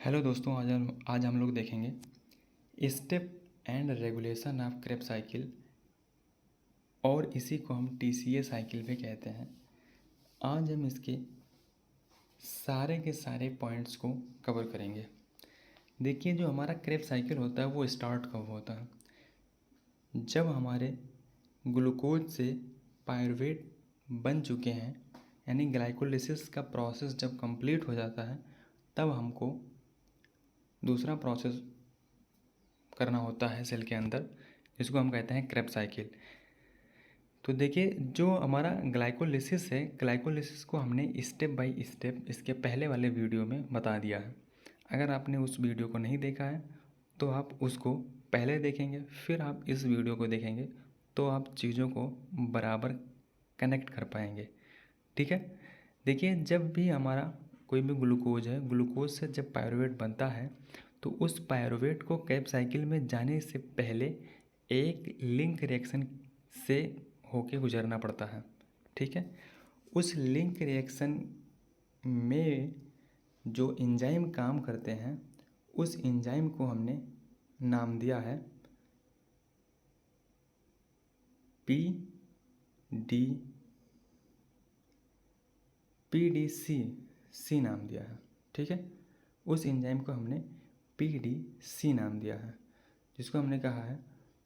Hello दोस्तों, आज हम लोग देखेंगे step and regulation of Krebs cycle, और इसी को हम टीसीए साइकिल भी कहते हैं। आज हम इसके सारे के सारे पॉइंट्स को कवर करेंगे। देखिए, जो हमारा क्रेब साइकिल होता है वो स्टार्ट कब होता है? जब हमारे ग्लूकोज से पायरुवेट बन चुके हैं, यानी ग्लाइकोलिसिस का प्रोसेस जब कंप्लीट हो जाता है, तब हमको दूसरा प्रोसेस करना होता है सेल के अंदर, जिसको हम कहते हैं क्रेब साइकिल। तो देखिए, जो हमारा ग्लाइकोलिसिस है, ग्लाइकोलिसिस को हमने स्टेप बाय स्टेप इसके पहले वाले वीडियो में बता दिया है। अगर आपने उस वीडियो को नहीं देखा है तो आप उसको पहले देखेंगे, फिर आप इस वीडियो को देखेंगे तो आप चीज़ों को बराबर कनेक्ट कर पाएंगे। ठीक है। देखिए, जब भी हमारा कोई भी ग्लूकोज है, ग्लूकोज से जब पायरुवेट बनता है तो उस पायरुवेट को क्रेब साइकिल में जाने से पहले एक लिंक रिएक्शन से होके गुजरना पड़ता है। ठीक है। उस लिंक रिएक्शन में जो एंजाइम काम करते हैं, उस एंजाइम को हमने नाम दिया है पीडीसी नाम दिया है। ठीक है। उस एंजाइम को हमने पीडीसी नाम दिया है, जिसको हमने कहा है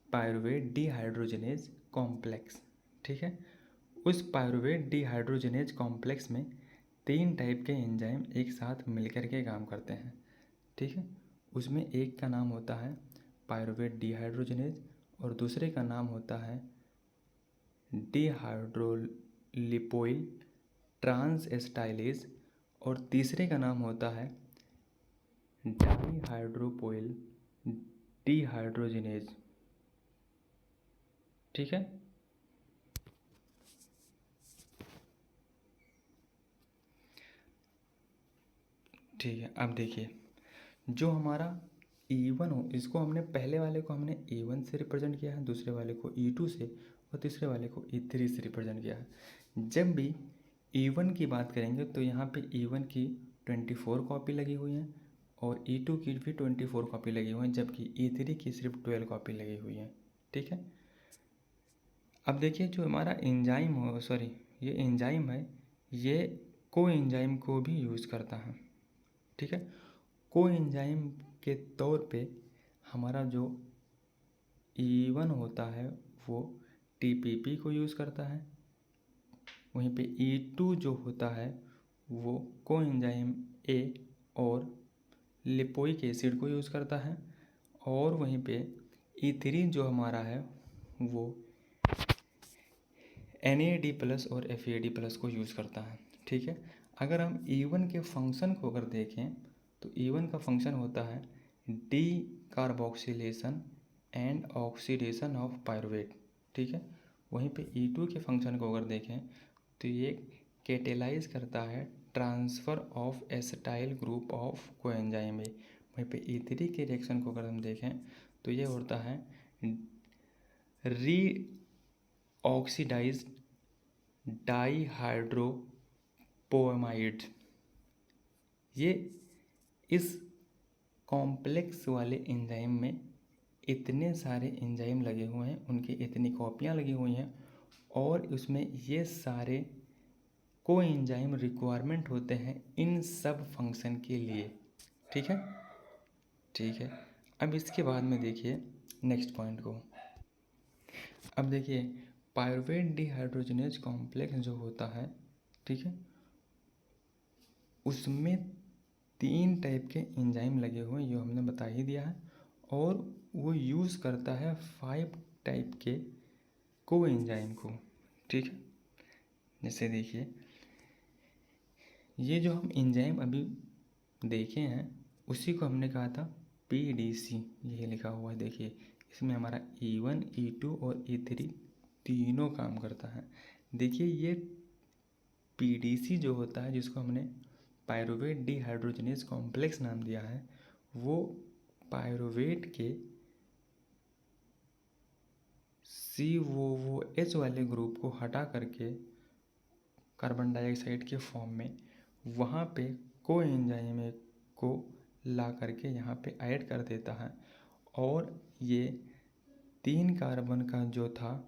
पायरुवेट डिहाइड्रोजनेज कॉम्प्लेक्स। ठीक है। उस पायरुवेट डिहाइड्रोजनेज कॉम्प्लेक्स में 3 टाइप के एंजाइम एक साथ मिलकर के काम करते हैं। ठीक है। उसमें एक का नाम होता है पायरुवेट डिहाइड्रोजनेज, और दूसरे का नाम होता है डिहाइड्रोलिपोइल ट्रांसएस्टाइलेज, और तीसरे का नाम होता है डाईहाइड्रोपोइल डिहाइड्रोजनेज। ठीक है। ठीक है। अब देखिए, जो हमारा E1 हो, इसको हमने पहले वाले को हमने E1 से रिप्रेजेंट किया है, दूसरे वाले को E2 से, और तीसरे वाले को E3 से रिप्रेजेंट किया है। जब भी E1 की बात करेंगे तो यहाँ पे E1 की 24 कॉपी लगी हुई है और E2 की भी 24 कॉपी लगी हुई है, जबकि E3 की सिर्फ 12 कॉपी लगी हुई है। ठीक है। अब देखिए, जो हमारा एंजाइम हो, सॉरी, ये एंजाइम है, ये को एंजाइम को भी यूज़ करता है। ठीक है। को एंजाइम के तौर पे हमारा जो E1 होता है वो TPP को यूज़ करता है, वहीं पे E2 जो होता है वो को एंजाइम A और लिपोइक एसिड को यूज़ करता है, और वहीं पे E3 जो हमारा है वो NAD+ और FAD+ को यूज़ करता है। ठीक है। अगर हम E1 के फंक्शन को अगर देखें तो E1 का फंक्शन होता है D carboxylation and oxidation of pyruvate. ठीक है। वहीं पे E2 के फंक्शन को अगर देखें तो ये कैटेलाइज करता है transfer of acetyl group of coenzyme A. वहीं पे E3 के रिएक्शन को अगर हम देखें तो ये होता है री ऑक्सीडाइज्ड डाईहाइड्रोपोएमाइड। ये इस कॉम्प्लेक्स वाले एंजाइम में इतने सारे एंजाइम लगे हुए हैं, उनकी इतनी कॉपियाँ लगी हुई हैं, और उसमें ये सारे को एंजाइम रिक्वायरमेंट होते हैं इन सब फंक्शन के लिए। ठीक है। ठीक है। अब इसके बाद में देखिए नेक्स्ट पॉइंट को। अब देखिए, पायरुवेट डिहाइड्रोजनेज कॉम्प्लेक्स जो होता है, ठीक है, उसमें 3 टाइप के एंजाइम लगे हुए हैं, जो हमने बता ही दिया है, और वो यूज़ करता है 5 टाइप के को एंजाइम को। ठीक है। जैसे देखिए, ये जो हम एंजाइम अभी देखे हैं उसी को हमने कहा था पीडीसी, ये लिखा हुआ है। देखिए, इसमें हमारा E1, E2 और E3 तीनों काम करता है। देखिए, ये पीडीसी जो होता है, जिसको हमने पायरुवेट डिहाइड्रोजनेज कॉम्प्लेक्स नाम दिया है, वो पायरुवेट के COOH वाले ग्रुप को हटा करके कार्बन डाइऑक्साइड के फॉर्म में वहाँ पे को एंजाइम को ला करके यहाँ पे ऐड कर देता है और ये 3 कार्बन का जो था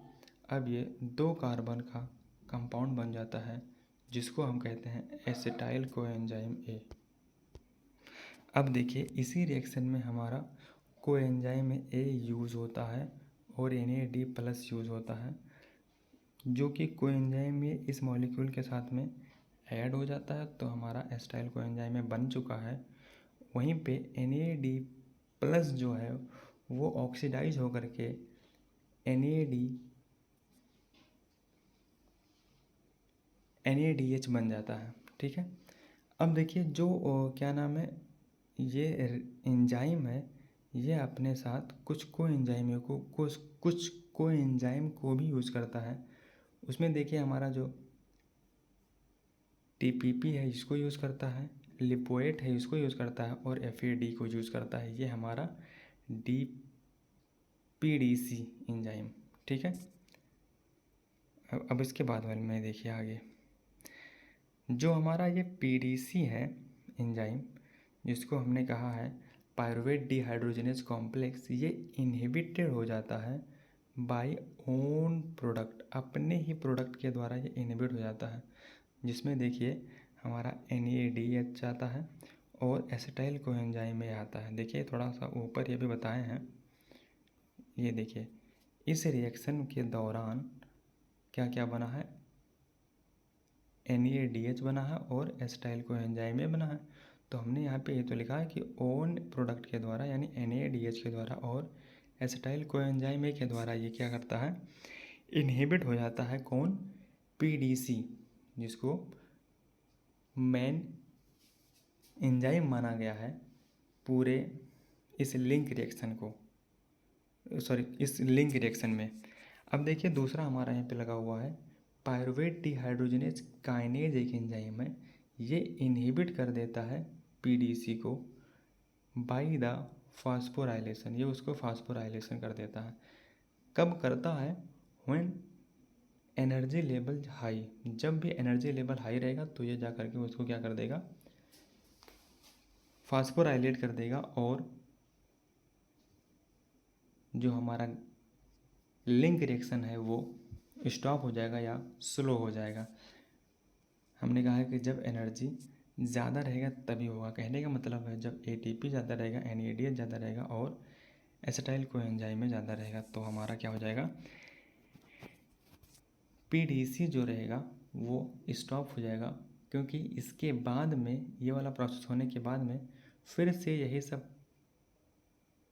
अब ये 2 कार्बन का कंपाउंड बन जाता है, जिसको हम कहते हैं एसिटाइल कोएंजाइम ए। अब देखिए इसी रिएक्शन में हमारा कोएंजाइम ए यूज़ होता है और NAD+ यूज़ होता है, जो कि कोएंजाइम ए इस मॉलिक्यूल के साथ में ऐड हो जाता है तो हमारा एसिटाइल कोएंजाइम ए बन चुका है। वहीं पे NAD+ जो है वो ऑक्सीडाइज होकर के NADH बन जाता है। ठीक है, अब देखिए जो क्या नाम है, ये एंजाइम है, ये अपने साथ कुछ कोएंजाइम को भी यूज़ करता है। उसमें देखिए हमारा जो TPP है इसको यूज़ करता है, लिपोएट है इसको यूज़ करता है और FAD को यूज़ करता है। ये हमारा DPDC एंजाइम। ठीक है, अब इसके बाद वाले में देखिए आगे जो हमारा ये PDC है एंजाइम, जिसको हमने कहा है पायरुवेट डिहाइड्रोजनेज कॉम्प्लेक्स, ये इनहिबिटेड हो जाता है बाय ओन प्रोडक्ट, अपने ही प्रोडक्ट के द्वारा ये इनहिबिट हो जाता है, जिसमें देखिए हमारा NADH आता है और एसिटाइल कोएंजाइम में आता है। देखिए थोड़ा सा ऊपर ये भी बताए हैं, ये देखिए इस रिएक्शन के दौरान क्या क्या बना है, NADH बना है और एसिटाइल कोएंजाइम में बना है। तो हमने यहाँ पे ये तो लिखा है कि ओन प्रोडक्ट के द्वारा यानी NADH के द्वारा और एसिटाइल कोएंजाइम के द्वारा ये क्या करता है, इनहिबिट हो जाता है। कौन? PDC, जिसको मेन एंजाइम माना गया है पूरे इस लिंक रिएक्शन को, इस लिंक रिएक्शन में। अब देखिए दूसरा हमारा यहाँ पे लगा हुआ है पायरुवेट डिहाइड्रोजनेज काइनेज, एक एंजाइम है, ये इनहिबिट कर देता है PDC को बाय द फास्फोराइलेशन, ये उसको फास्फोराइलेशन कर देता है। कब करता है? व्हेन एनर्जी लेवल हाई, जब भी एनर्जी लेवल हाई रहेगा तो ये जा करके उसको क्या कर देगा, फास्फोराइलेट कर देगा और जो हमारा लिंक रिएक्शन है वो स्टॉप हो जाएगा या स्लो हो जाएगा। हमने कहा है कि जब एनर्जी ज़्यादा रहेगा तभी होगा, कहने का मतलब है जब ATP ज़्यादा रहेगा, NADH ज़्यादा रहेगा और एसिटाइल कोएंजाइम में ज़्यादा रहेगा तो हमारा क्या हो जाएगा, PDC जो रहेगा वो स्टॉप हो जाएगा, क्योंकि इसके बाद में ये वाला प्रोसेस होने के बाद में फिर से यही सब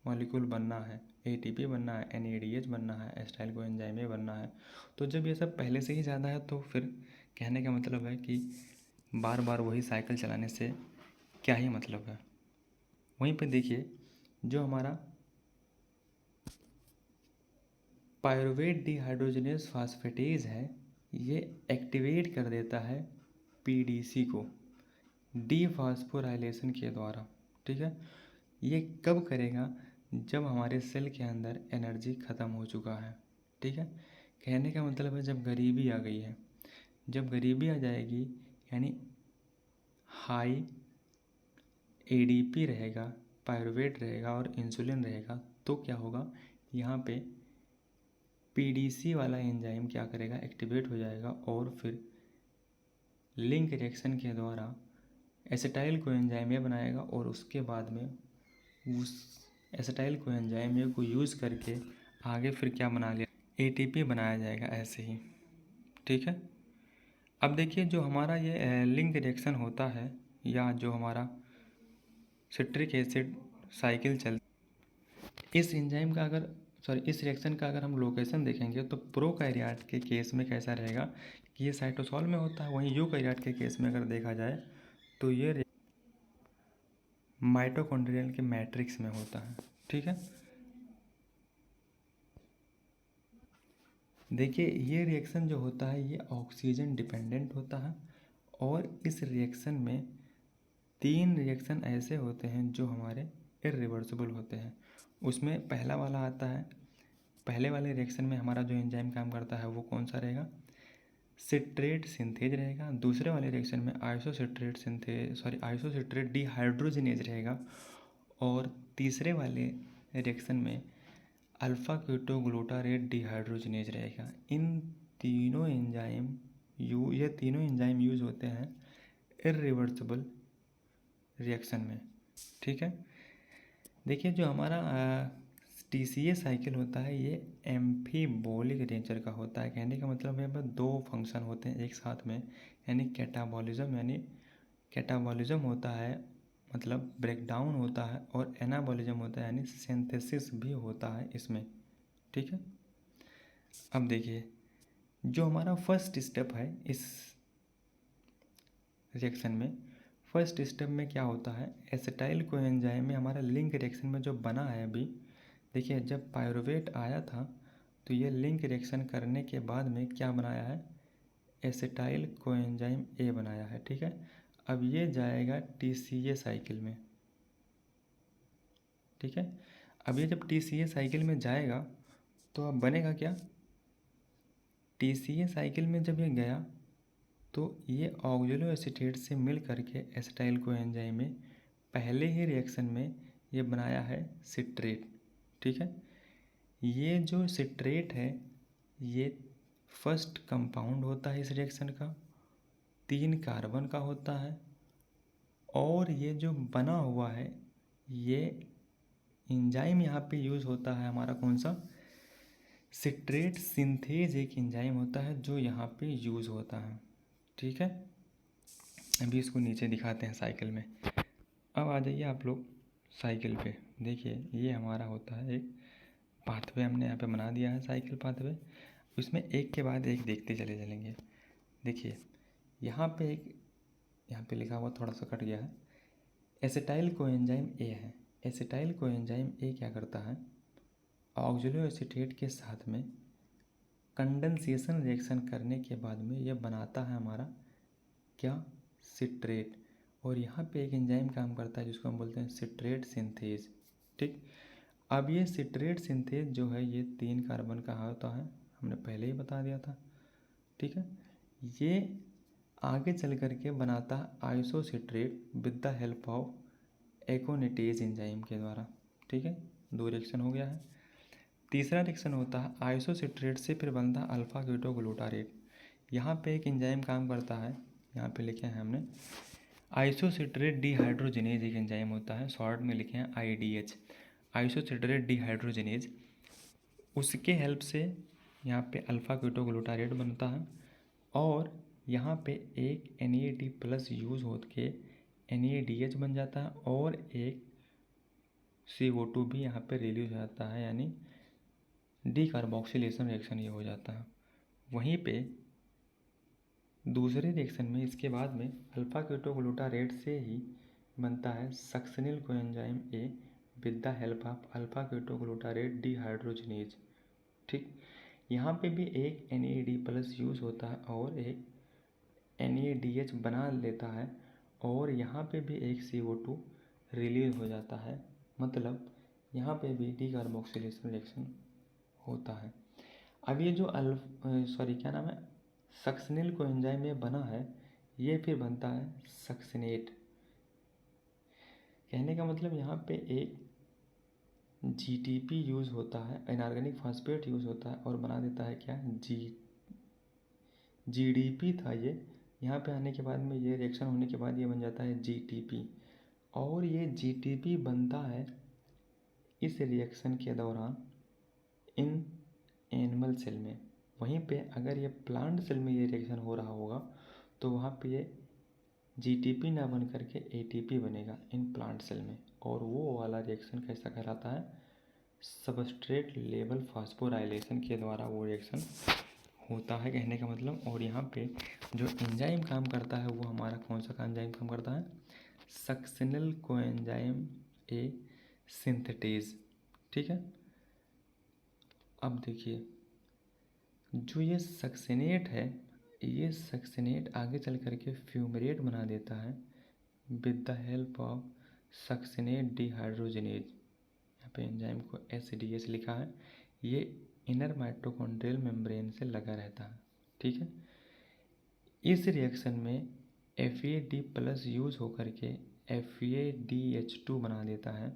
मॉलिक्यूल बनना है, ATP बनना है, NADH बनना है, एसिटाइल कोएंजाइम में बनना है। तो जब ये सब पहले से ही ज़्यादा है तो फिर कहने का मतलब है कि बार बार वही साइकिल चलाने से क्या ही मतलब है। वहीं पे देखिए जो हमारा पायरुवेट डिहाइड्रोजनेज फास्फेटेज है, ये एक्टिवेट कर देता है PDC को डीफॉस्फोराइलेशन के द्वारा। ठीक है, ये कब करेगा? जब हमारे सेल के अंदर एनर्जी ख़त्म हो चुका है। ठीक है, कहने का मतलब है जब गरीबी आ गई है, जब गरीबी आ जाएगी यानी हाई ADP रहेगा, पायरुवेट रहेगा और इंसुलिन रहेगा, तो क्या होगा, यहाँ पे PDC वाला एंजाइम क्या करेगा, एक्टिवेट हो जाएगा और फिर लिंक रिएक्शन के द्वारा एसिटाइल कोएंजाइम ए बनाएगा और उसके बाद में उस एसिटाइल कोएंजाइम ए को यूज़ करके आगे फिर क्या बना लिया, ATP बनाया जाएगा ऐसे ही। ठीक है, अब देखिए जो हमारा ये लिंक रिएक्शन होता है या जो हमारा सिट्रिक एसिड साइकिल इस एंजाइम का इस रिएक्शन का अगर हम लोकेशन देखेंगे तो प्रोकैरियोट के केस में कैसा रहेगा कि ये साइटोसॉल में होता है, वहीं यूकैरियोट के केस में अगर देखा जाए तो ये माइटोकॉन्ड्रियल के मैट्रिक्स में होता है। ठीक है, देखिए ये रिएक्शन जो होता है ये ऑक्सीजन डिपेंडेंट होता है और इस रिएक्शन में 3 रिएक्शन ऐसे होते हैं जो हमारे इरिवर्सिबल होते हैं। उसमें पहला वाला आता है, पहले वाले रिएक्शन में हमारा जो एंजाइम काम करता है वो कौन सा रहेगा, सिट्रेट सिंथेज रहेगा। दूसरे वाले रिएक्शन में आइसोसिट्रेट डिहाइड्रोजनेज रहेगा और तीसरे वाले रिएक्शन में अल्फ़ा कीटोग्लूटारेट डिहाइड्रोजनेज रहेगा। इन तीनों एंजाइम ये तीनों एंजाइम यूज होते हैं इर्रिवर्सिबल रिएक्शन में। ठीक है, देखिए जो हमारा TCA साइकिल होता है ये एम्फीबोलिक नेचर का होता है। कहने का मतलब यहाँ पर दो फंक्शन होते हैं एक साथ में, यानी कैटाबॉलिज्म होता है, मतलब ब्रेकडाउन होता है, और एनाबॉलिज्म होता है यानी सिंथेसिस भी होता है इसमें। ठीक है, अब देखिए जो हमारा फर्स्ट स्टेप है इस रिएक्शन में, फर्स्ट स्टेप में क्या होता है, एसिटाइल कोएंजाइम में हमारा लिंक रिएक्शन में जो बना है अभी, देखिए जब पायरुवेट आया था तो ये लिंक रिएक्शन करने के बाद में क्या बनाया है, एसिटाइल कोएंजाइम ए बनाया है। ठीक है, अब ये जाएगा TCA साइकिल में। ठीक है, अब ये जब TCA साइकिल में जाएगा तो अब बनेगा क्या, TCA साइकिल में जब ये गया तो ये ऑक्जेलो एसीटेट से मिल करके एसिटाइल कोएंजाइम में पहले ही रिएक्शन में ये बनाया है सिट्रेट। ठीक है, ये जो सिट्रेट है ये फर्स्ट कंपाउंड होता है इस रिएक्शन का, 3 कार्बन का होता है, और ये जो बना हुआ है ये एंजाइम यहाँ पे यूज़ होता है हमारा कौन सा, सिट्रेट सिंथेज एक एंजाइम होता है जो यहाँ पे यूज़ होता है। ठीक है, अभी इसको नीचे दिखाते हैं साइकिल में। अब आ जाइए आप लोग साइकिल पे, देखिए ये हमारा होता है एक पाथवे, हमने यहाँ पे बना दिया है साइकिल पाथवे, इसमें एक के बाद एक देखते चले चलेंगे। देखिए यहाँ पे लिखा हुआ थोड़ा सा कट गया है, एसिटाइल कोएंजाइम ए है। एसिटाइल कोएंजाइम ए क्या करता है, ऑक्जेलो एसीटेट के साथ में कंडेंसेशन रिएक्शन करने के बाद में ये बनाता है हमारा क्या, सिट्रेट, और यहाँ पे एक एंजाइम काम करता है जिसको हम बोलते हैं सिट्रेट सिंथेज। ठीक, अब ये सिट्रेट सिंथेज जो है ये 3 कार्बन का होता है, हमने पहले ही बता दिया था। ठीक है, ये आगे चल करके बनाता है isocitrate with the help of aconitase enzyme के द्वारा। ठीक है, 2 रिएक्शन हो गया है। तीसरा रिएक्शन होता है आइसोसिट्रेट से फिर बनता है अल्फा कीटोग्लूटारेट। यहाँ पे एक एंजाइम काम करता है, यहाँ पे लिखे हैं हमने आइसोसिट्रेट डिहाइड्रोजनेज एक एंजाइम होता है, शॉर्ट में लिखे हैं IDH, आइसोसिट्रेट डिहाइड्रोजनेज, उसके हेल्प से यहाँ पे अल्फ़ा कीटोग्लूटारेट बनता है, और यहाँ पे एक NAD+ यूज़ हो के NADH बन जाता है, और एक CO2 भी यहाँ पे रिलीज हो जाता है, यानी डीकार्बोक्सिलेशन रिएक्शन ये हो जाता है। वहीं पे दूसरे रिएक्शन में इसके बाद में अल्फ़ा कीटोग्लूटारेट से ही बनता है succinyl coenzyme A with the help of alpha ketoglutarate dehydrogenase. ठीक, यहाँ पे भी एक NAD+ यूज़ होता है और एक NADH बना लेता है, और यहाँ पे भी एक CO2 रिलीज हो जाता है, मतलब यहाँ पे भी डीकार्बोक्सिलेशन रिएक्शन होता है। अब ये जो क्या नाम है, सक्सिनिल कोएंजाइम में बना है ये फिर बनता है सक्सिनेट। कहने का मतलब यहाँ पे एक GTP यूज़ होता है, इनऑर्गेनिक फॉस्फेट यूज़ होता है, और बना देता है क्या, GDP था ये, यहाँ पे आने के बाद में ये रिएक्शन होने के बाद ये बन जाता है GTP, और ये GTP बनता है इस रिएक्शन के दौरान इन एनिमल सेल में। वहीं पे अगर ये प्लांट सेल में ये रिएक्शन हो रहा होगा तो वहाँ पे ये GTP ना बन करके ATP बनेगा इन प्लांट सेल में, और वो वाला रिएक्शन कैसा कहलाता है, सबस्ट्रेट लेवल फॉस्फोराइलेशन के द्वारा वो रिएक्शन होता है, कहने का मतलब। और यहाँ पे जो एंजाइम काम करता है वो हमारा कौन सा एंजाइम काम करता है, सक्सिनिल कोएंजाइम ए सिंथेटेज। ठीक है, अब देखिए जो ये सक्सिनेट है, ये सक्सिनेट आगे चल करके फ्यूमरेट बना देता है with the help of succinate dehydrogenase. यहाँ पे एंजाइम को SDH लिखा है, ये इनर माइटोकॉन्ड्रियल मेम्ब्रेन से लगा रहता है। ठीक है, इस रिएक्शन में FAD+ यूज़ होकर के FADH2 बना देता है,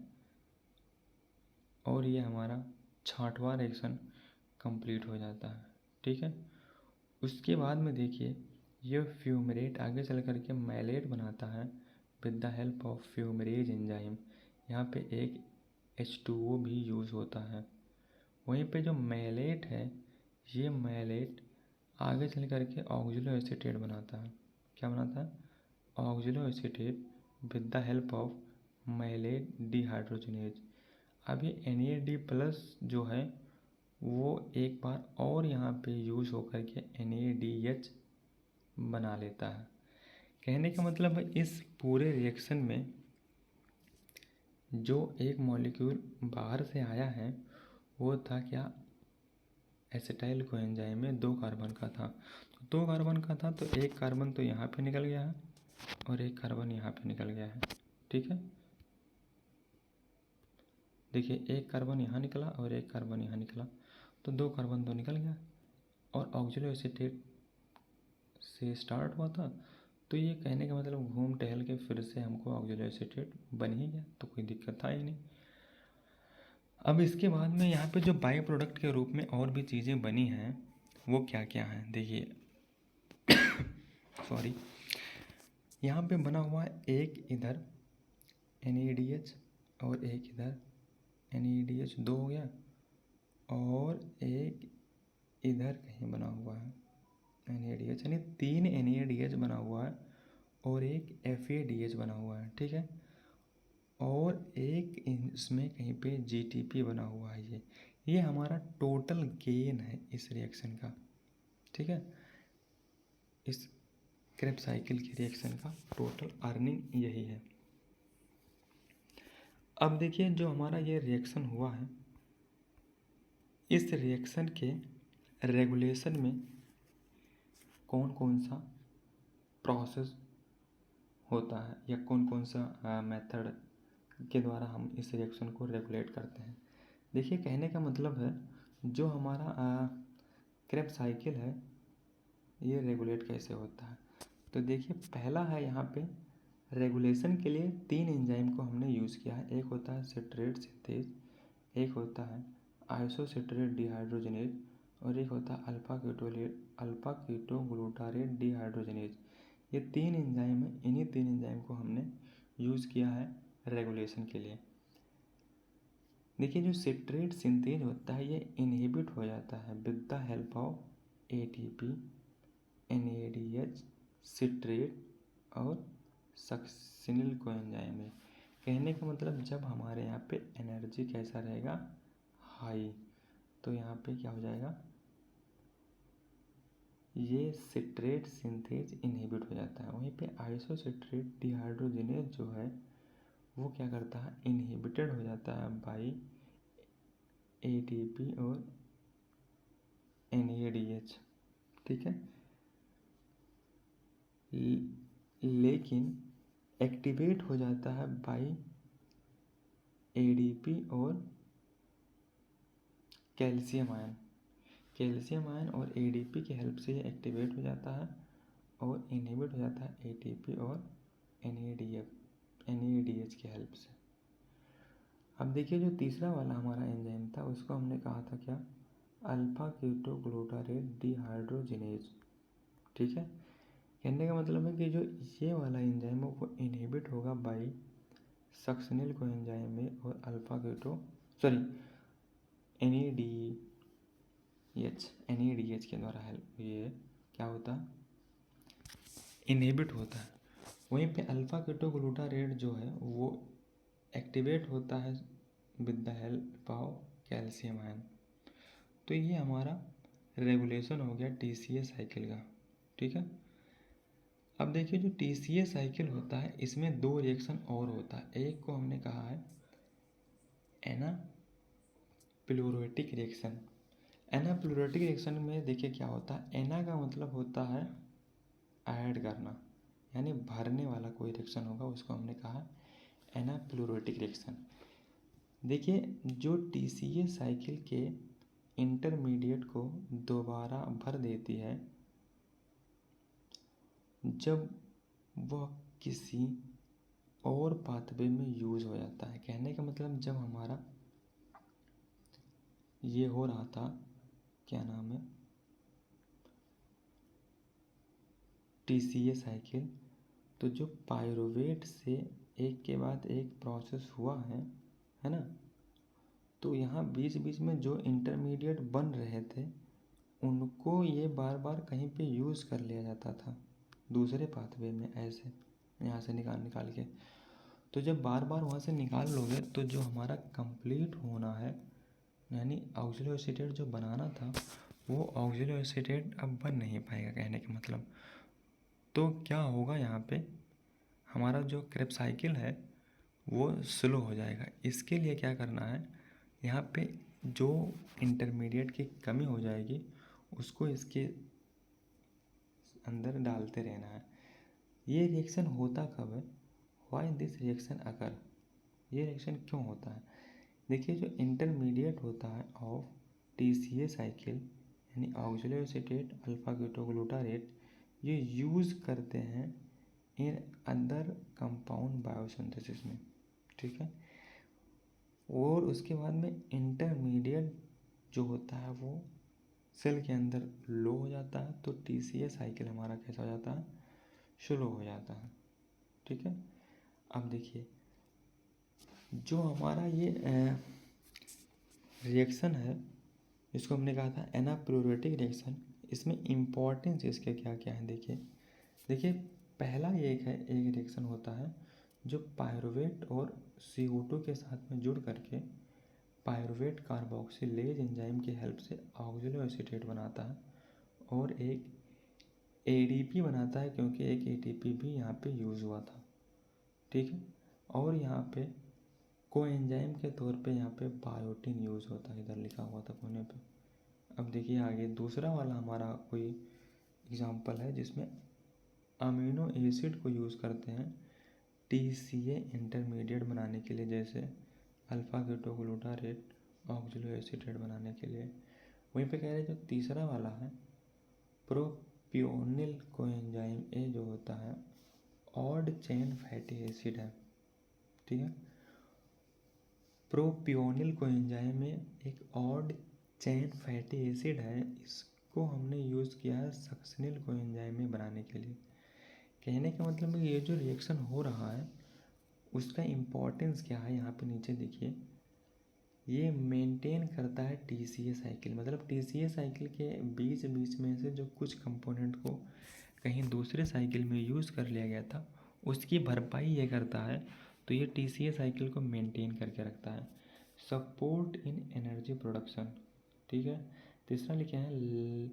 और ये हमारा 6वां रिएक्शन कंप्लीट हो जाता है। ठीक है, उसके बाद में देखिए ये फ्यूमरेट आगे चल कर के मैलेट बनाता है with the help of fumarase enzyme. यहाँ पे एक H2O भी यूज़ होता है। वहीं पे जो मैलेट है, ये मैलेट आगे चल कर के ऑक्जेलो एसीटेट बनाता है। क्या बनाता है? Oxaloacetate with the help of malate dehydrogenase. अब ये NAD+ जो है वो एक बार और यहाँ पे यूज़ होकर के NADH बना लेता है। कहने का मतलब है इस पूरे रिएक्शन में जो एक मॉलिक्यूल बाहर से आया है वो था क्या? एसिटाइल कोएंजाइम में 2 कार्बन का था। तो 2 कार्बन का था तो एक कार्बन तो यहाँ पे निकल गया है और एक कार्बन यहाँ पे निकल गया है। ठीक है, देखिए एक कार्बन यहाँ निकला और एक कार्बन यहाँ निकला, तो 2 कार्बन तो निकल गया और ऑक्जेलो एसीटेट से स्टार्ट हुआ था, तो ये कहने का मतलब घूम टहल के फिर से हमको ऑक्जेलो एसीटेट बन ही गया, तो कोई दिक्कत था ही नहीं। अब इसके बाद में यहाँ पे जो बाई प्रोडक्ट के रूप में और भी चीज़ें बनी हैं वो क्या क्या हैं देखिए सॉरी, यहाँ पे बना हुआ है एक इधर NADH और एक इधर NADH 2 हो गया और एक इधर कहीं बना हुआ है NADH, यानी 3 NADH बना हुआ है और एक FADH बना हुआ है। ठीक है, और एक इसमें कहीं पे GTP बना हुआ है। ये हमारा टोटल गेन है इस रिएक्शन का। ठीक है, इस क्रेब्स साइकिल की रिएक्शन का टोटल अर्निंग यही है। अब देखिए जो हमारा ये रिएक्शन हुआ है, इस रिएक्शन के रेगुलेशन में कौन कौन सा प्रोसेस होता है या कौन कौन सा मेथड के द्वारा हम इस रिएक्शन को रेगुलेट करते हैं। देखिए कहने का मतलब है जो हमारा क्रेब्स साइकिल है ये रेगुलेट कैसे होता है। तो देखिए पहला है यहाँ पे रेगुलेशन के लिए 3 एंजाइम को हमने यूज़ किया है। एक होता है सिट्रेट सिंथेज, एक होता है आइसोसिट्रेट डिहाइड्रोजनेज और एक होता है अल्फा कीटोग्लूटारेट डिहाइड्रोजनेज। ये 3 एंजाइम है, इन्हीं 3 एंजाइम को हमने यूज़ किया है रेगुलेशन के लिए। देखिए जो सिट्रेट सिंथेज होता है ये इनहिबिट हो जाता है with the help of ATP, NADH, citrate और सक्सिनिल कोएंजाइम है। कहने का मतलब जब हमारे यहाँ पे एनर्जी कैसा रहेगा? हाई, तो यहाँ पे क्या हो जाएगा? ये सिट्रेट सिंथेज इनहिबिट हो जाता है। वहीं पे आइसोसिट्रेट डिहाइड्रोजनेज जो है वो क्या करता है? इनहिबिटेड हो जाता है बाई ATP और NADH। ठीक है, लेकिन एक्टिवेट हो जाता है बाई ADP और कैल्शियम आयन और ADP की हेल्प से ये एक्टिवेट हो जाता है और इनहिबिट हो जाता है ATP और NADH की हेल्प से। अब देखिए जो तीसरा वाला हमारा एंजाइम था उसको हमने कहा था क्या? Alpha ketoglutarate dehydrogenase. ठीक है, कहने का मतलब है कि जो ये वाला एंजाइम है वो इनहिबिट होगा बाई सक्सिनिल कोएंजाइम में और अल्फा कीटो NADH के द्वारा हेल्प ये क्या होता है? इनहिबिट होता है। वहीं पे अल्फा कीटोग्लूटारेट जो है वो एक्टिवेट होता है with the help of calcium ion. तो ये हमारा रेगुलेशन हो गया TCA साइकिल का। ठीक है, अब देखिए जो TCA साइकिल होता है इसमें 2 रिएक्शन और होता है। एक को हमने कहा है एनाप्लूरेटिक रिएक्शन। एनाप्लूरेटिक रिएक्शन में देखिए क्या होता है? एना का मतलब होता है ऐड करना, यानी भरने वाला कोई रिएक्शन होगा उसको हमने कहा एनाप्लूरेटिक रिएक्शन। देखिए जो TCA साइकिल के इंटरमीडिएट को दोबारा भर देती है जब वह किसी और पाथवे में यूज़ हो जाता है। कहने का मतलब जब हमारा ये हो रहा था, क्या नाम है, TCA साइकिल। तो जो पायरुवेट से एक के बाद एक प्रोसेस हुआ है ना, तो यहाँ बीच बीच में जो इंटरमीडिएट बन रहे थे उनको ये बार बार कहीं पे यूज़ कर लिया जाता था दूसरे पाथवे में, ऐसे यहाँ से निकाल निकाल के। तो जब बार बार वहाँ से निकाल लोगे तो जो हमारा कंप्लीट होना है, यानी ऑक्सिलो एसीटेट जो बनाना था वो ऑक्सिलो एसीटेट अब बन नहीं पाएगा, कहने का मतलब। तो क्या होगा, यहाँ पे हमारा जो क्रेब्स साइकिल है वो स्लो हो जाएगा। इसके लिए क्या करना है, यहाँ पे जो इंटरमीडिएट की कमी हो जाएगी उसको इसके अंदर डालते रहना है। ये रिएक्शन होता कब है, वाई दिस रिएक्शन अकर, ये रिएक्शन क्यों होता है। देखिए, जो इंटरमीडिएट होता है ऑफ TCA साइकिल यानी ऑक्सिलो एसीटेट अल्फा कीटोग्लूटारेट, ये यूज़ करते हैं इन अदर कंपाउंड बायोसिंथेसिस में, ठीक है। और उसके बाद में इंटरमीडिएट जो होता है वो सेल के अंदर लो हो जाता है, तो TCA साइकिल हमारा कैसा हो जाता है, स्लो हो जाता है, ठीक है। अब देखिए, जो हमारा ये रिएक्शन है, इसको हमने कहा था एनाप्लोरेटिक रिएक्शन, इसमें इम्पॉर्टेंस इसके क्या क्या है। देखिए पहला एक रिएक्शन होता है जो पायरुवेट और CO2 के साथ में जुड़ करके पायरुवेट कार्बोक्सिलेज एंजाइम की हेल्प से ऑक्सिलो एसीटेट बनाता है, और एक ADP बनाता है, क्योंकि एक ATP भी यहाँ पे यूज़ हुआ था, ठीक है। और यहाँ पे कोएंजाइम के तौर पे यहाँ पे बायोटिन यूज़ होता है, इधर लिखा हुआ था कोने पे। अब देखिए आगे दूसरा वाला हमारा कोई एग्जांपल है जिसमें अमीनो एसिड को यूज़ करते हैं TCA इंटरमीडिएट बनाने के लिए, जैसे अल्फा कीटोग्लूटारेट ऑक्सिलो एसीटेट बनाने के लिए। वहीं पे कह रहे हैं जो तीसरा वाला है प्रोपियोनिल कोएंजाइम ए जो होता है ऑड चेन फैटी एसिड है, ठीक है। प्रोपियोनिल कोएंजाइम में एक ऑड चेन फैटी एसिड है, इसको हमने यूज़ किया है सक्सिनिल कोएंजाइम में बनाने के लिए। कहने का मतलब ये जो रिएक्शन हो रहा है उसका इम्पोर्टेंस क्या है, यहाँ पे नीचे देखिए, ये मेंटेन करता है TCA साइकिल। मतलब TCA साइकिल के बीच बीच में से जो कुछ कंपोनेंट को कहीं दूसरे साइकिल में यूज़ कर लिया गया था उसकी भरपाई ये करता है, तो ये TCA साइकिल को मेंटेन करके रखता है। सपोर्ट इन एनर्जी प्रोडक्शन, ठीक है। तीसरा लिखे हैं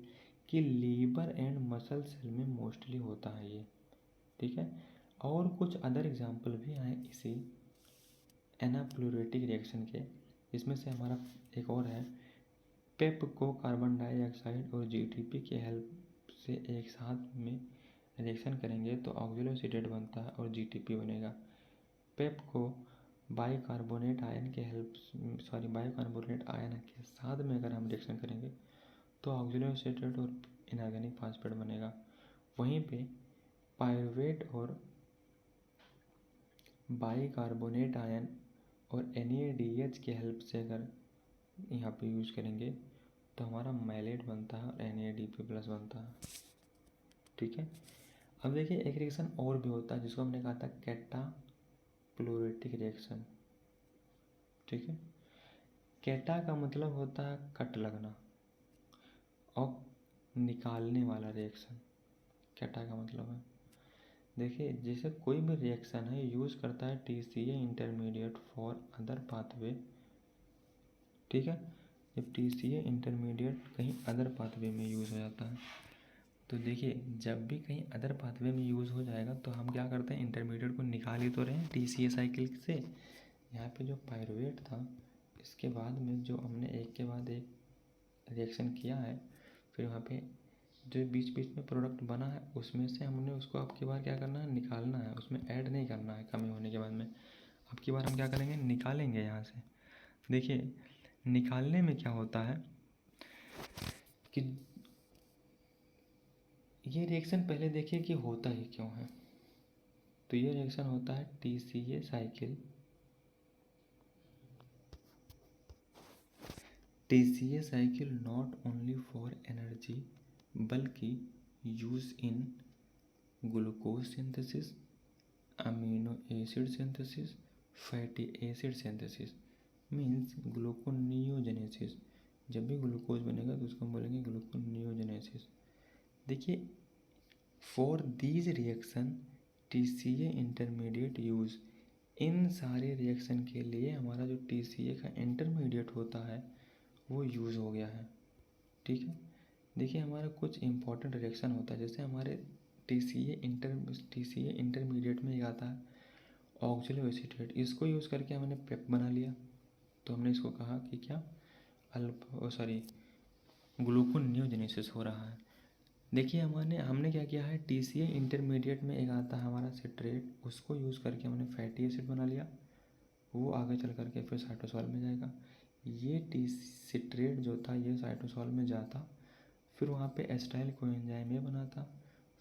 कि लीवर एंड मसल सेल में मोस्टली होता है ये, ठीक है। और कुछ अदर एग्जाम्पल भी हैं इसी एनाप्लोरेटिक रिएक्शन के, इसमें से हमारा एक और है पेप को कार्बन डाइऑक्साइड और GTP की हेल्प से एक साथ में रिएक्शन करेंगे तो ऑक्सिलो एसीटेट बनता है और GTP बनेगा। पेप को बाइकार्बोनेट आयन के साथ में अगर हम रिएक्शन करेंगे तो ऑक्सिलो एसीटेट और इनऑर्गेनिक फास्फेट बनेगा। वहीं पे पायरुवेट और बाइकार्बोनेट आयन और NADH की हेल्प से अगर यहाँ पे यूज़ करेंगे तो हमारा मैलेट बनता है और NADP+ बनता है, ठीक है। अब देखिए एक रिएक्शन और भी होता है जिसको हमने कहा था कैटाप्लोरेटिक रिएक्शन, ठीक है। कैटा का मतलब होता है कट लगना और निकालने वाला रिएक्शन कैटा का मतलब है। देखिए जैसे कोई भी रिएक्शन है यूज़ करता है TCA intermediate for other pathway, ठीक है। जब TCA इंटरमीडिएट कहीं अदर पाथवे में यूज़ हो जाता है, तो देखिए जब भी कहीं अदर पाथवे में यूज़ हो जाएगा तो हम क्या करते हैं, इंटरमीडिएट को निकाल ही तो रहे हैं TCA साइकिल से। यहाँ पे जो पायरुवेट था इसके बाद में जो हमने एक के बाद एक रिएक्शन किया है, फिर वहाँ पे जो बीच बीच में प्रोडक्ट बना है उसमें से हमने उसको अब की बार क्या करना है, निकालना है, उसमें ऐड नहीं करना है कमी होने के बाद में। अब की बार हम क्या करेंगे, निकालेंगे यहाँ से। देखिए निकालने में क्या होता है कि ये रिएक्शन पहले देखिए कि होता ही क्यों है। तो ये रिएक्शन होता है TCA cycle TCA cycle not only for energy बल्कि use in glucose synthesis, amino acid synthesis, fatty acid synthesis, means gluconeogenesis. जब भी ग्लूकोज बनेगा तो उसको हम बोलेंगे ग्लूकोनियोजेनेसिस। देखिए, for these reaction TCA intermediate use, इन सारे रिएक्शन के लिए हमारा जो TCA का इंटरमीडिएट होता है वो यूज़ हो गया है। ठीक है, देखिए हमारा कुछ इंपॉर्टेंट रिएक्शन होता है, जैसे हमारे TCA इंटरमीडिएट में एक आता है ऑक्जेलो एसीटेट, इसको यूज़ करके हमने पेप बना लिया, तो हमने इसको कहा कि क्या ग्लूकोनियोजेनेसिस हो रहा है। देखिए हमने क्या किया है, TCA इंटरमीडिएट में एक आता है हमारा सिट्रेट, उसको यूज़ करके हमने फैटी एसिड बना लिया, वो आगे चल करके फिर साइटोसॉल में जाएगा। ये सिट्रेट जो था ये साइटोसॉल में जाता, फिर वहाँ पे एसिटाइल कोएंजाइम ए बनाता,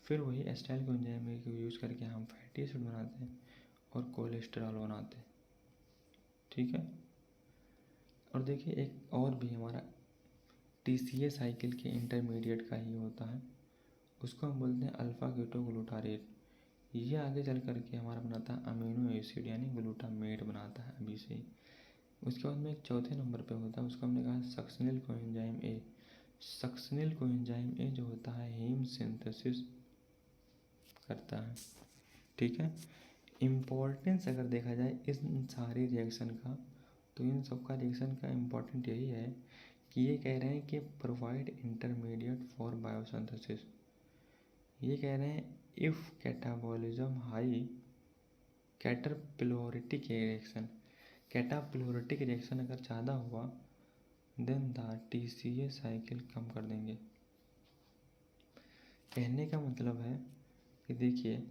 फिर वही एसिटाइल कोएंजाइम ए को यूज़ करके हम फैटी एसिड बनाते हैं और कोलेस्ट्रॉल बनाते हैं। ठीक है, और देखिए एक और भी हमारा TCA साइकिल के इंटरमीडिएट का ही होता है, उसको हम बोलते हैं अल्फ़ा कीटोग्लूटारेट। ये आगे चल करके हमारा बनाता है अमीनो एसिड यानी ग्लूटामेट बनाता है अभी से ही। उसके बाद में एक चौथे नंबर पे होता है, उसको हमने कहा succinyl coenzyme A. Succinyl coenzyme A जो होता है हीम सिंथेसिस करता है। ठीक है, इम्पोर्टेंस अगर देखा जाए इन सारी रिएक्शन का, तो इन सब का रिएक्शन का इम्पोर्टेंट यही है कि ये कह रहे हैं कि प्रोवाइड इंटरमीडिएट फॉर बायोसिंथेसिस। ये कह रहे हैं if catabolism high cataplerotic reaction, cataplerotic reaction अगर ज़्यादा हुआ देन द TCA साइकिल कम कर देंगे। कहने का मतलब है कि देखिए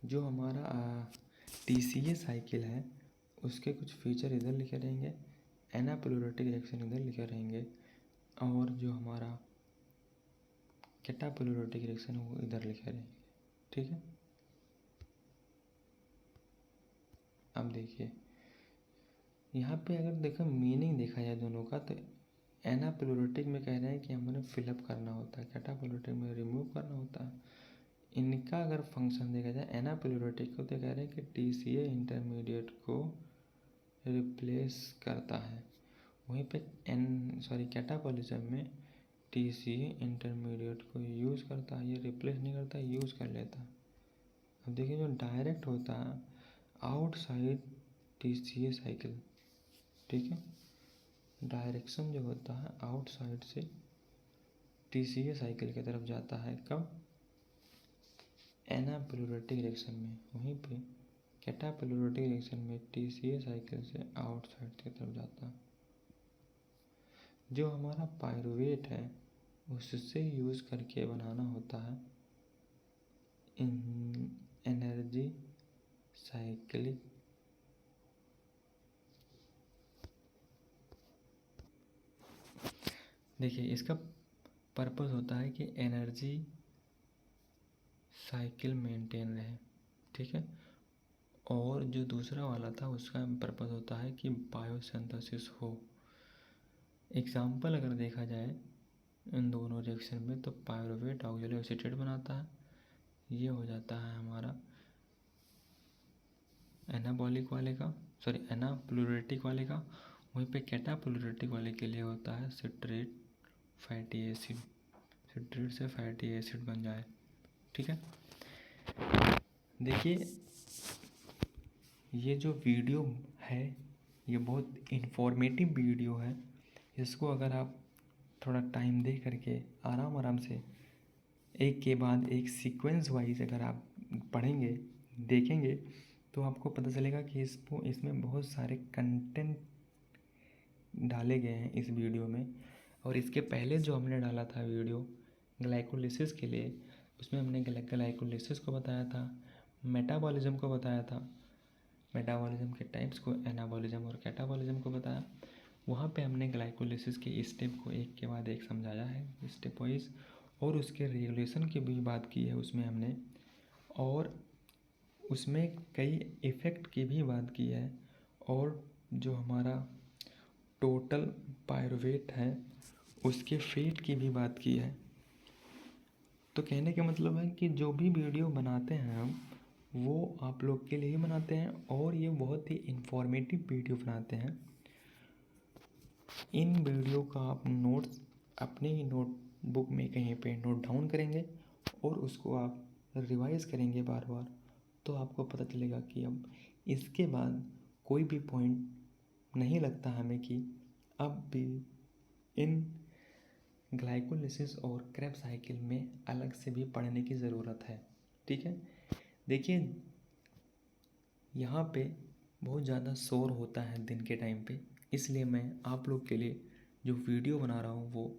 जो हमारा TCA साइकिल है उसके कुछ फीचर इधर लिखे रहेंगे, एनापिलोरिटिक रिएक्शन इधर लिखे रहेंगे, और जो हमारा कैटापिलोरिटिक रिएक्शन है वो इधर लिखे रहेंगे। ठीक है, अब देखिए यहाँ पे अगर देखो मीनिंग देखा जाए दोनों का, तो एनापिलोरिटिक में कह रहे हैं कि हमें फिलअप करना होता है, कैटापिलोरिटिक में रिमूव करना होता है। इनका अगर फंक्शन देखा जाए एनापिलोरिटिक को, तो कह रहे हैं कि TCA इंटरमीडिएट को रिप्लेस करता है, वहीं पे कैटाबॉलिज्म में TCA इंटरमीडिएट को यूज़ करता है, ये रिप्लेस नहीं करता, यूज़ कर लेता है। अब देखिए जो डायरेक्ट होता है आउटसाइड TCA साइकिल, ठीक है, डायरेक्शन जो होता है आउटसाइड से TCA साइकिल की तरफ जाता है, कब, एनापिलोरिटिक रिएक्शन में, वहीं पे कैटापिलोरिटिक रिएक्शन में TCA साइकिल से आउटसाइड की तरफ जाता है। जो हमारा पायरुवेट है उससे यूज़ करके बनाना होता है एनर्जी साइक्लिक देखिए इसका पर्पस होता है कि एनर्जी साइकिल मेंटेन रहे। ठीक है, और जो दूसरा वाला था उसका पर्पस होता है कि बायोसिंथेसिस हो। एग्जाम्पल अगर देखा जाए इन दोनों रिएक्शन में, तो पायरुवेट ऑक्जेलो एसीटेट बनाता है, ये हो जाता है हमारा एनाप्लोरेटिक वाले का, वहीं पे कैटाप्लोरेटिक वाले के लिए होता है सिट्रेट फैटी एसिड, सिट्रेट से फैटी एसिड बन जाए। ठीक है, देखिए ये जो वीडियो है ये बहुत इन्फॉर्मेटिव वीडियो है, इसको अगर आप थोड़ा टाइम दे करके आराम से एक के बाद एक सीक्वेंस वाइज अगर आप पढ़ेंगे देखेंगे तो आपको पता चलेगा कि इसमें बहुत सारे कंटेंट डाले गए हैं इस वीडियो में। और इसके पहले जो हमने डाला था वीडियो ग्लाइकोलिसिस के लिए, उसमें हमने ग्लाइकोलिसिस को बताया था, मेटाबॉलिज्म को बताया था, मेटाबॉलिज्म के टाइप्स को, एनाबॉलिज्म और कैटाबॉलिज्म को बताया। वहाँ पे हमने ग्लाइकोलिसिस के स्टेप को एक के बाद एक समझाया है स्टेप वाइज, और उसके रेगुलेशन की भी बात की है उसमें हमने, और उसमें कई इफ़ेक्ट की भी बात की है, और जो हमारा टोटल पायरुवेट है उसके फेट की भी बात की है। तो कहने का मतलब है कि जो भी वीडियो बनाते हैं हम वो आप लोग के लिए ही बनाते हैं और ये बहुत ही इन्फॉर्मेटिव वीडियो बनाते हैं। इन वीडियो का आप नोट्स अपने ही नोटबुक में कहीं पे नोट डाउन करेंगे और उसको आप रिवाइज करेंगे बार बार, तो आपको पता चलेगा कि अब इसके बाद कोई भी पॉइंट नहीं लगता हमें कि अब भी इन ग्लाइकोलिसिस और क्रेब साइकिल में अलग से भी पढ़ने की ज़रूरत है। ठीक है, देखिए यहाँ पे बहुत ज़्यादा शोर होता है दिन के टाइम पे, इसलिए मैं आप लोग के लिए जो वीडियो बना रहा हूँ वो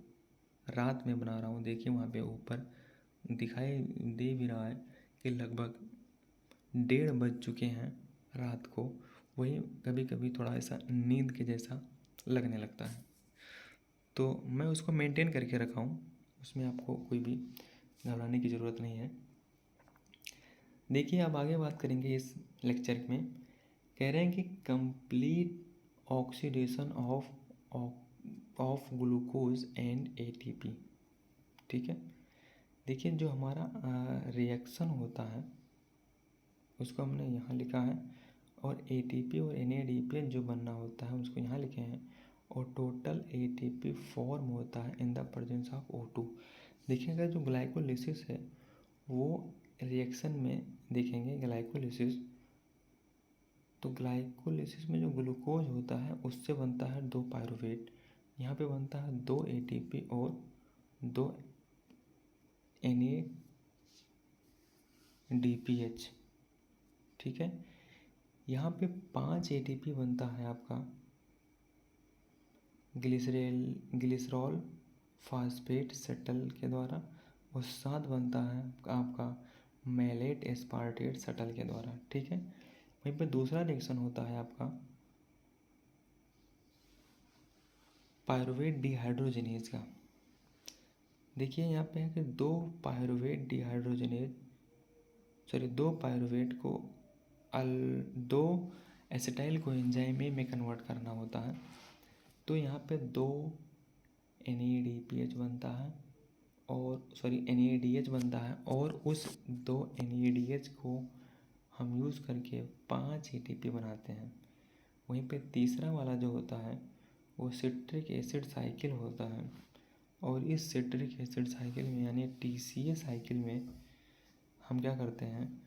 रात में बना रहा हूँ। देखिए वहाँ पे ऊपर दिखाई दे भी रहा है कि लगभग 1:30 बज चुके हैं रात को। वही कभी कभी थोड़ा ऐसा नींद के जैसा लगने लगता है, तो मैं उसको मेंटेन करके रखा हूँ, उसमें आपको कोई भी घबराने की ज़रूरत नहीं है। देखिए अब आगे बात करेंगे इस लेक्चर में। कह रहे हैं कि complete oxidation of glucose and ATP. ठीक है, देखिए जो हमारा रिएक्शन होता है उसको हमने यहाँ लिखा है, और एटीपी और एनएडीपी जो बनना होता है उसको यहाँ लिखे हैं, और टोटल एटीपी फॉर्म होता है in the presence of O2। देखिएगा जो ग्लाइकोलिसिस है वो रिएक्शन में देखेंगे ग्लाइकोलिसिस, तो ग्लाइकोलिसिस में जो ग्लूकोज होता है उससे बनता है 2 पायरुवेट, यहाँ पे बनता है 2 एटीपी और 2 NADPH। ठीक है, यहाँ पे 5 एटीपी बनता है आपका ग्लिसरॉल फास्फेट शटल के द्वारा, और 7 बनता है आपका मैलेट एस्पार्टेट शटल के द्वारा। ठीक है, वहीं पे दूसरा रिएक्शन होता है आपका पायरुवेट डिहाइड्रोजनेज का। देखिए यहाँ पे है कि 2 पायरुवेट को 2 एसिटाइल को एंजाइम में कन्वर्ट करना होता है, तो यहाँ पे 2 NADPH बनता है और NADH बनता है, और उस 2 NADH को हम यूज़ करके 5 ATP बनाते हैं। वहीं पे तीसरा वाला जो होता है वो सिट्रिक एसिड साइकिल होता है, और इस सिट्रिक एसिड साइकिल में यानी TCA साइकिल में हम क्या करते हैं,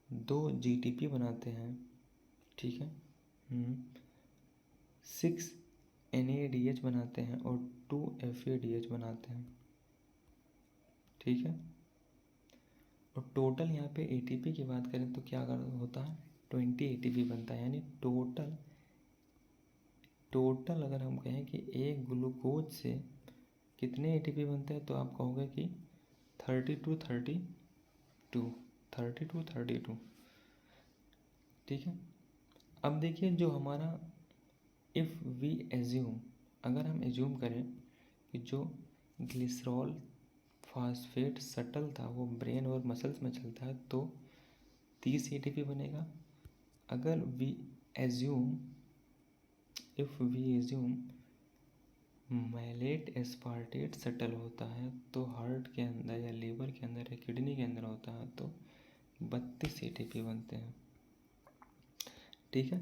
2 GTP बनाते हैं। ठीक है, 6 NADH बनाते हैं और 2 FADH बनाते हैं। ठीक है, और टोटल यहाँ पे ATP की बात करें तो क्या होता है 20 ATP बनता है, यानी टोटल अगर हम कहें कि एक ग्लूकोज से कितने ATP बनते हैं, तो आप कहोगे कि 32। ठीक है, अब देखिए जो हमारा इफ़ वी एज्यूम, अगर हम एज्यूम करें कि जो ग्लिसरॉल फास्फेट शटल था वो ब्रेन और मसल्स में चलता है तो 30 ATP बनेगा। अगर if we assume malate aspartate shuttle होता है तो हार्ट के अंदर या लीवर के अंदर या किडनी के अंदर होता है तो 32 ATP बनते हैं। ठीक है,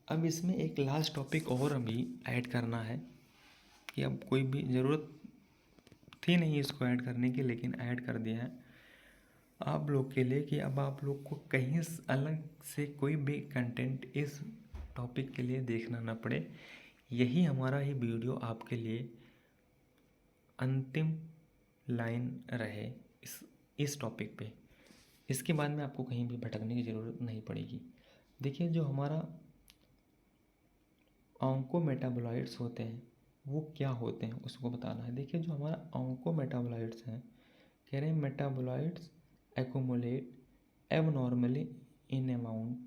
अब इसमें एक लास्ट टॉपिक और अभी ऐड करना है कि अब कोई भी ज़रूरत थी नहीं इसको ऐड करने की, लेकिन ऐड कर दिया है आप लोग के लिए कि अब आप लोग को कहीं अलग से कोई भी कंटेंट इस टॉपिक के लिए देखना ना पड़े। यही हमारा ही वीडियो आपके लिए अंतिम लाइन रहे इस टॉपिक पे। इसके बाद में आपको कहीं भी भटकने की ज़रूरत नहीं पड़ेगी। देखिए जो हमारा ऑन्कोमेटाबोलाइट्स होते हैं वो क्या होते हैं उसको बताना है। देखिए जो हमारा ऑन्कोमेटाबोलाइट्स हैं, कह रहे हैं metabolites accumulate abnormally in amount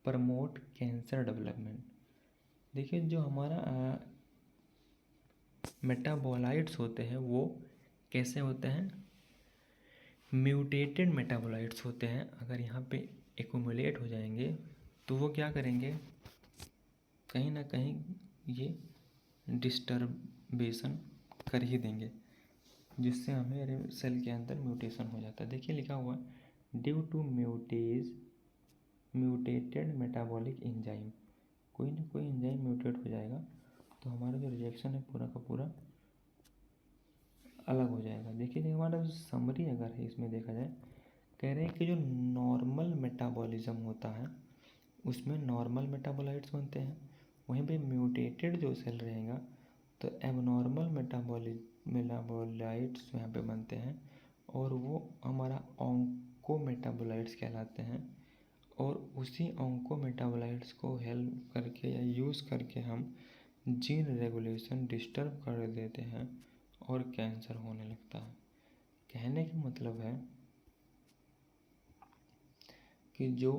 promote cancer development. देखिए जो हमारा मेटाबोलाइट्स होते हैं वो कैसे होते हैं, म्यूटेटेड मेटाबोलाइट्स होते हैं, अगर यहाँ पे एक्यूमुलेट हो जाएंगे तो वो क्या करेंगे, कहीं ना कहीं ये डिस्टर्बेशन कर ही देंगे, जिससे हमें सेल के अंदर म्यूटेशन हो जाता है। देखिए लिखा हुआ है due to mutated metabolic enzyme, कोई ना कोई एंजाइम म्यूटेट हो जाएगा तो हमारा जो रिएक्शन है पूरा का पूरा अलग हो जाएगा। देखिए हमारा जो समरी अगर है इसमें देखा जाए, कह रहे हैं कि जो नॉर्मल मेटाबॉलिज्म होता है उसमें नॉर्मल मेटाबोलाइट्स बनते हैं, वहीं पे म्यूटेटेड जो सेल रहेगा तो एबनॉर्मल मेटाबोलाइट्स यहाँ पे बनते हैं, और वो हमारा ऑन्को मेटाबोलाइट्स कहलाते हैं। और उसी ऑन्को मेटाबोलाइट्स को हेल्प करके या यूज़ करके हम जीन रेगुलेशन डिस्टर्ब कर देते हैं और कैंसर होने लगता है। कहने का मतलब है कि जो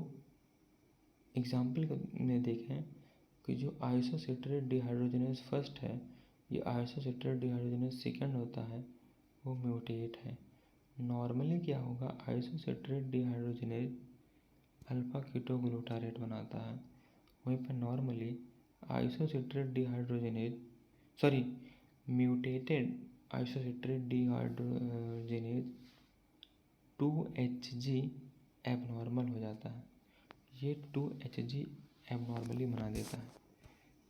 एग्जाम्पल में देखें कि जो आइसोसेटेरेट डिहाइड्रोजनेज फर्स्ट है, ये आइसोसेटेरेट डिहाइड्रोजनेज सेकंड होता है, वो म्यूटेट है। नॉर्मली क्या होगा, आइसोसेटेरेट डिहाइड्रोजनेज अल्फा कीटोग्लूटारेट बनाता है, वहीं पर normally isocitrate dehydrogenase mutated isocitrate dehydrogenase 2HG abnormal हो जाता है, ये 2HG एबनॉर्मली बना देता है।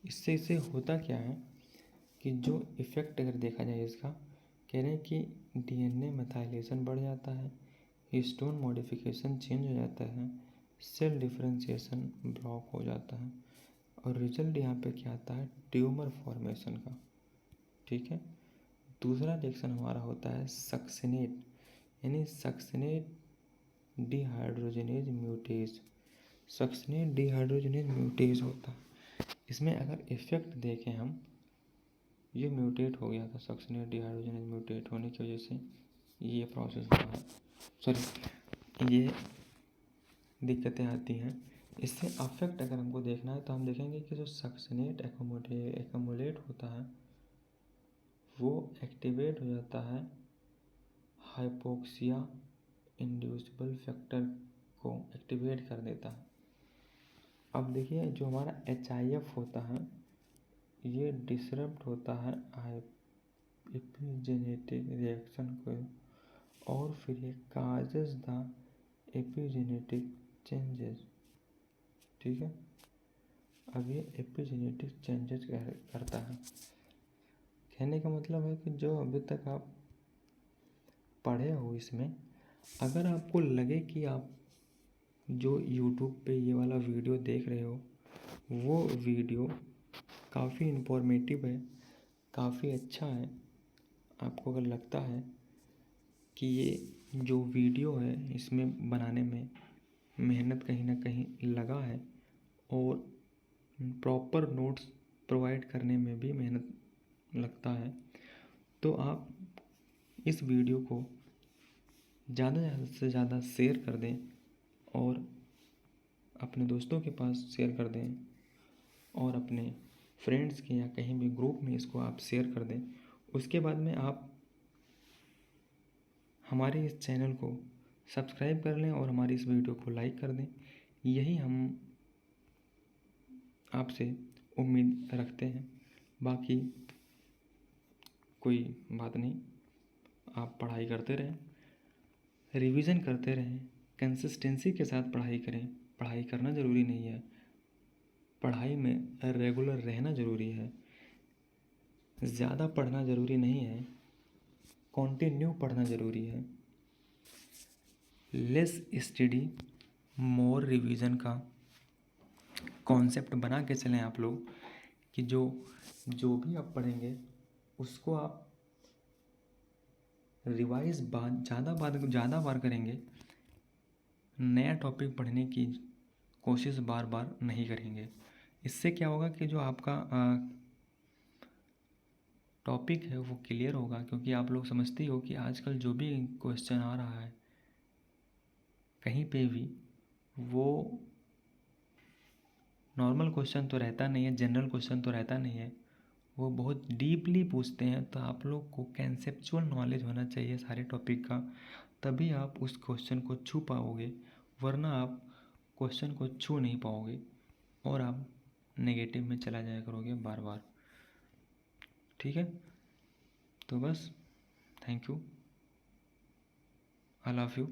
इससे होता क्या है कि जो इफ़ेक्ट अगर देखा जाए इसका, कह रहे हैं कि DNA मेथाइलेशन बढ़ जाता है, हिस्टोन मॉडिफिकेशन चेंज हो जाता है, सेल डिफरेंशिएशन ब्लॉक हो जाता है, और रिजल्ट यहाँ पे क्या आता है, ट्यूमर फॉर्मेशन का। ठीक है। दूसरा रिएक्शन हमारा होता है सक्सिनेट, यानी सक्सिनेट डिहाइड्रोजनेज म्यूटेज। सक्सिनेट डिहाइड्रोजनेज म्यूटेज होता है, इसमें अगर इफेक्ट देखें हम, ये म्यूटेट हो गया था, सक्सिनेट डिहाइड्रोजनेज म्यूटेट होने की वजह से ये प्रोसेस हुआ है, ये दिक्कतें आती हैं। इससे अफेक्ट अगर हमको देखना है तो हम देखेंगे कि जो सक्सिनेट एक्यूमुलेट होता है वो एक्टिवेट हो जाता है हाइपोक्सिया इंड्यूसिबल फैक्टर को एक्टिवेट कर देता है। अब देखिए जो हमारा HIF होता है ये डिसरप्ट होता है एपिजेनेटिक रिएक्शन को, और फिर ये काजेज द एपिजेनेटिक चेंजेस। ठीक है, अब ये एपिजेनेटिक चेंजेस करता है। कहने का मतलब है कि जो अभी तक आप पढ़े हो इसमें, अगर आपको लगे कि आप जो YouTube पे ये वाला वीडियो देख रहे हो वो वीडियो काफ़ी इन्फॉर्मेटिव है, काफ़ी अच्छा है, आपको अगर लगता है कि ये जो वीडियो है इसमें बनाने में मेहनत कहीं ना कहीं लगा है और प्रॉपर नोट्स प्रोवाइड करने में भी मेहनत लगता है, तो आप इस वीडियो को ज़्यादा से ज़्यादा शेयर कर दें और अपने दोस्तों के पास शेयर कर दें, और अपने फ्रेंड्स के या कहीं भी ग्रुप में इसको आप शेयर कर दें। उसके बाद में आप हमारे इस चैनल को सब्सक्राइब कर लें और हमारी इस वीडियो को लाइक कर दें। यही हम आपसे उम्मीद रखते हैं, बाकी कोई बात नहीं। आप पढ़ाई करते रहें, रिवीजन करते रहें, कंसिस्टेंसी के साथ पढ़ाई करें। पढ़ाई करना ज़रूरी नहीं है, पढ़ाई में रेगुलर रहना ज़रूरी है। ज़्यादा पढ़ना ज़रूरी नहीं है, कंटिन्यू पढ़ना ज़रूरी है। लेस स्टडी मोर रिवीजन का कॉन्सेप्ट बना के चलें आप लोग, कि जो भी आप पढ़ेंगे उसको आप रिवाइज ज़्यादा बार करेंगे, नया टॉपिक पढ़ने की कोशिश बार बार नहीं करेंगे। इससे क्या होगा कि जो आपका टॉपिक है वो क्लियर होगा, क्योंकि आप लोग समझते हो कि आजकल जो भी क्वेश्चन आ रहा है कहीं पे भी, वो नॉर्मल क्वेश्चन तो रहता नहीं है, जनरल क्वेश्चन तो रहता नहीं है, वो बहुत डीपली पूछते हैं, तो आप लोग को कंसेप्चुअल नॉलेज होना चाहिए सारे टॉपिक का, तभी आप उस क्वेश्चन को छू पाओगे, वरना आप क्वेश्चन को छू नहीं पाओगे और आप नेगेटिव में चला जाया करोगे बार बार। ठीक है, तो बस thank you, I love you.